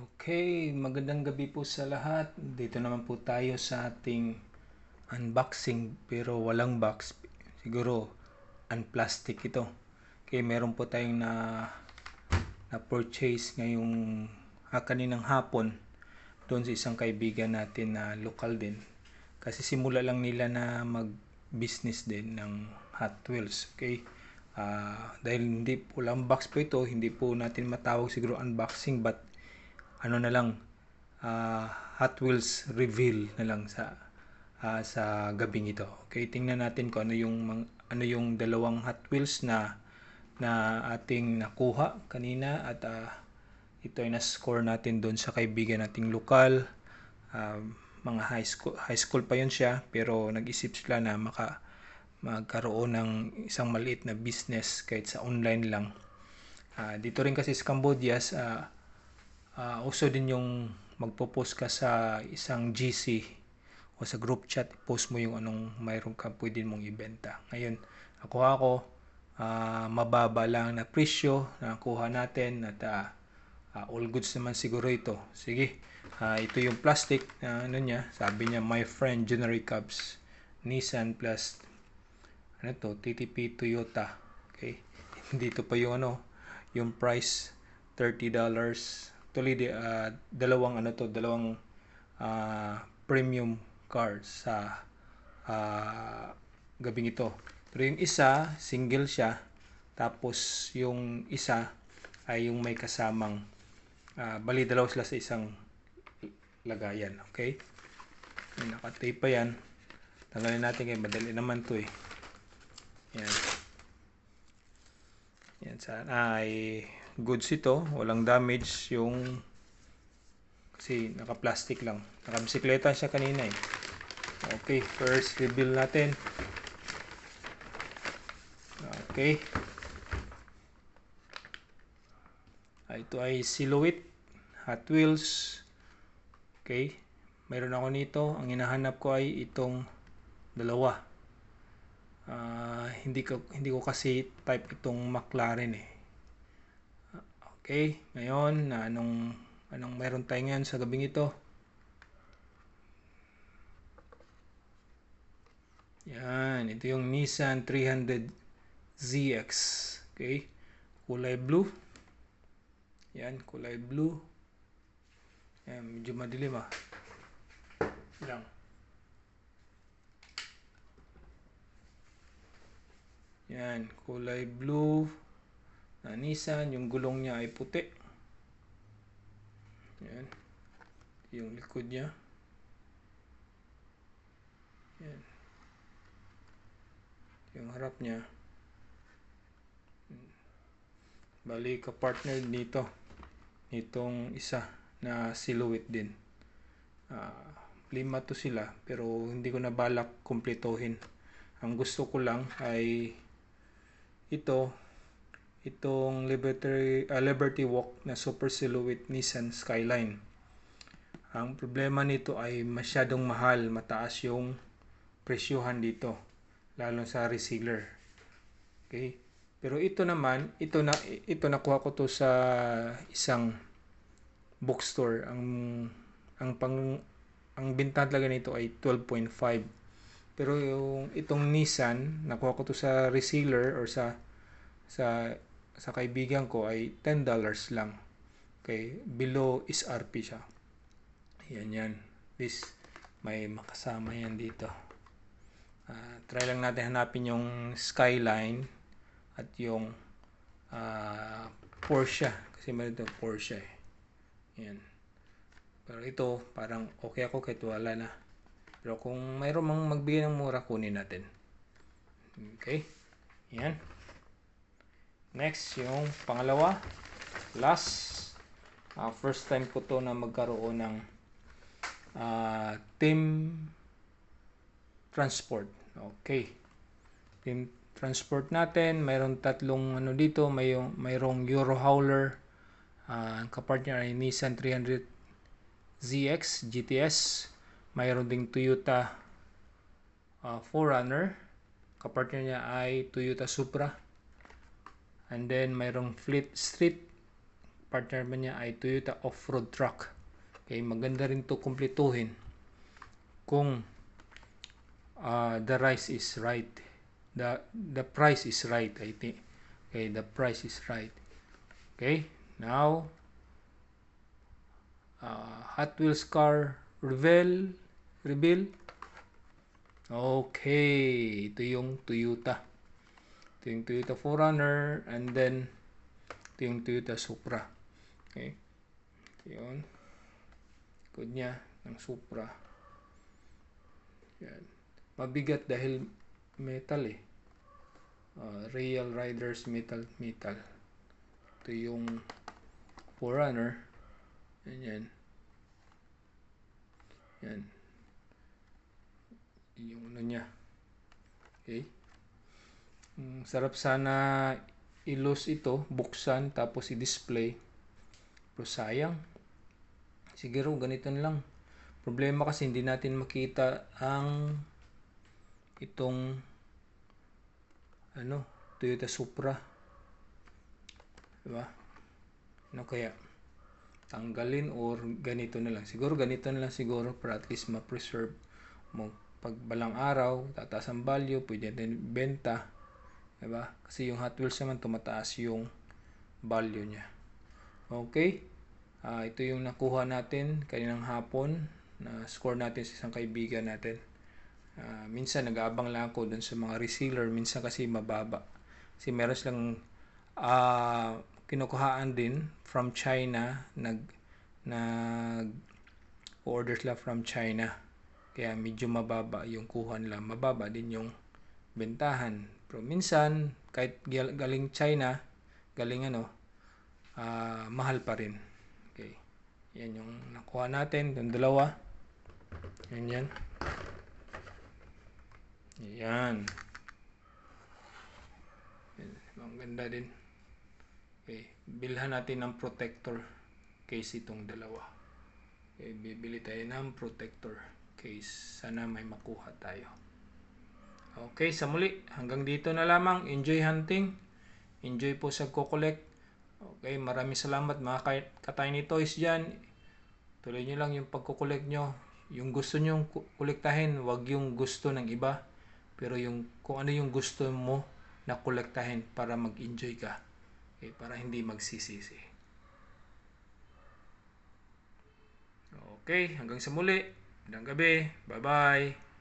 Okay, magandang gabi po sa lahat. Dito naman po tayo sa ating unboxing pero walang box. Siguro unplastic ito. Okay, meron po tayong na purchase ngayong kaninang hapon doon sa isang kaibigan natin na local din. Kasi simula lang nila na mag-business din ng Hot Wheels. Okay? Dahil hindi po lang box po ito, hindi po natin matawag siguro unboxing but ano na lang, uh, Hot Wheels reveal na lang sa gabing ito. Okay, tingnan natin kung ano yung dalawang Hot Wheels na ating nakuha kanina at ito ay na-score natin doon sa kaibigan nating lokal. Mga high school pa yun siya, pero nag-isip sila na magkaroon ng isang maliit na business kahit sa online lang. Dito rin kasi sa Cambodia, uso din yung magpo-post ka sa isang GC o sa group chat, post mo yung anong mayroon ka pwede mong ibenta. Ngayon, ako mababa lang na presyo na kuha natin at all goods naman siguro ito. Sige, ito yung plastic na ano niya, sabi niya my friend generic Cubs Nissan plus ano to, TTP Toyota. Okay, dito pa yung yung price $30. Actually, dalawang premium cars sa gabing ito. Pero yung isa, single siya. Tapos yung isa ay yung may kasamang bali dalawa sila sa isang lagayan. Okay? Nakatape pa yan. Tanggalin natin kaya madali naman to eh. Yan. Yan, sana ay goods ito, walang damage yung kasi naka-plastic lang. Naka-bisikleta siya kanina eh. Okay, first reveal natin. Okay. Ito ay Silhouette Hot Wheels. Okay. Mayroon ako nito. Ang hinahanap ko ay itong dalawa. Hindi ko kasi type itong McLaren eh. Okay, ngayon anong meron tayo ngayon sa gabing ito? Yan, ito yung Nissan 300ZX. Okay, kulay blue. Yan, kulay blue. Yan, medyo madilim lang. Yan, kulay blue na Nissan. Yung gulong niya ay puti. Yan. Yung likod niya. Yan. Yung harap niya. Bali ka-partner nito. Itong isa na Silhouette din. Lima to sila pero hindi ko na balak kumpletuhin. Ang gusto ko lang ay itong Liberty Walk na Super Silhouette Nissan Skyline. Ang problema nito ay masyadong mahal, mataas yung presyohan dito, lalo sa reseller. Okay? Pero ito naman, ito nakuha ko to sa isang bookstore. Ang binta talaga nito ay 12.5. Pero itong Nissan, nakuha ko to sa reseller or sa kaibigan ko ay $10 lang. Okay, below SRP siya. Yan. This may makasama yan dito. Try lang natin hanapin yung Skyline at yung Porsche kasi meron itong Porsche eh. Yan. Pero ito parang okay ako kahit wala na. Pero kung mayroon mang magbigay ng mura, kunin natin. Okay. Yan. Next, yung pangalawa. Last. First time ko to na magkaroon ng team transport. Okay. Team transport natin. Mayroong tatlong dito. Mayroong Euro Hauler. Ang kapartner ay Nissan 300ZX GTS. Mayroon ding Toyota 4Runner. Kapartner niya ay Toyota Supra. And then mayroong Fleet Street partner naman niya ay Toyota off-road truck. Okay, maganda rin to kumpletuhin kung the price is right. The price is right, I think. Okay, the price is right. Okay, now Hot Wheels car reveal. Okay, ito yung Toyota. Ito yung Toyota 4Runner, and then ito yung Toyota Supra. Okay, yun. Good niya ng Supra. Yan. Mabigat dahil metal eh. Real Riders metal. Ito yung 4Runner. Yan. Yung ano niya. Okay. Sarap sana i-loose ito, buksan, tapos i-display. Pero sayang. Siguro ganito na lang. Problema kasi hindi natin makita ang itong Toyota Supra. Diba? Ano kaya? Tanggalin or ganito na lang. Siguro ganito na lang siguro para at least ma-preserve mo. Pag balang araw, tataas ang value, pwede natin benta. Diba? Kasi yung Hot Wheels naman tumataas yung value niya. Okay? Ito yung nakuha natin kaninang hapon na score natin sa isang kaibigan natin. Minsan nag-aabang lang ako dun sa mga reseller, minsan kasi mababa. Kasi meron silang kinukuhaan din from China, order sila from China. Kaya medyo mababa yung kuha nila, mababa din yung bentahan. Pero minsan kahit galing China, galing mahal pa rin. Okay. Yan yung nakuha natin, yung dalawa. Yan. Ang ganda din. Okay, bilhan natin ng protector case itong dalawa. Okay, bibili tayo ng protector case. Sana may makuha tayo. Okay, sa muli, hanggang dito na lamang. Enjoy hunting. Enjoy po sa collect. Okay, maraming salamat mga ka-Tiny Toys dyan. Tuloy nyo lang yung pagkukolekt nyo. Yung gusto nyo kolektahin, wag yung gusto ng iba. Pero kung ano yung gusto mo na kolektahin para mag-enjoy ka. Okay, para hindi magsisisi. Okay, hanggang sa muli. Magandang gabi. Bye-bye.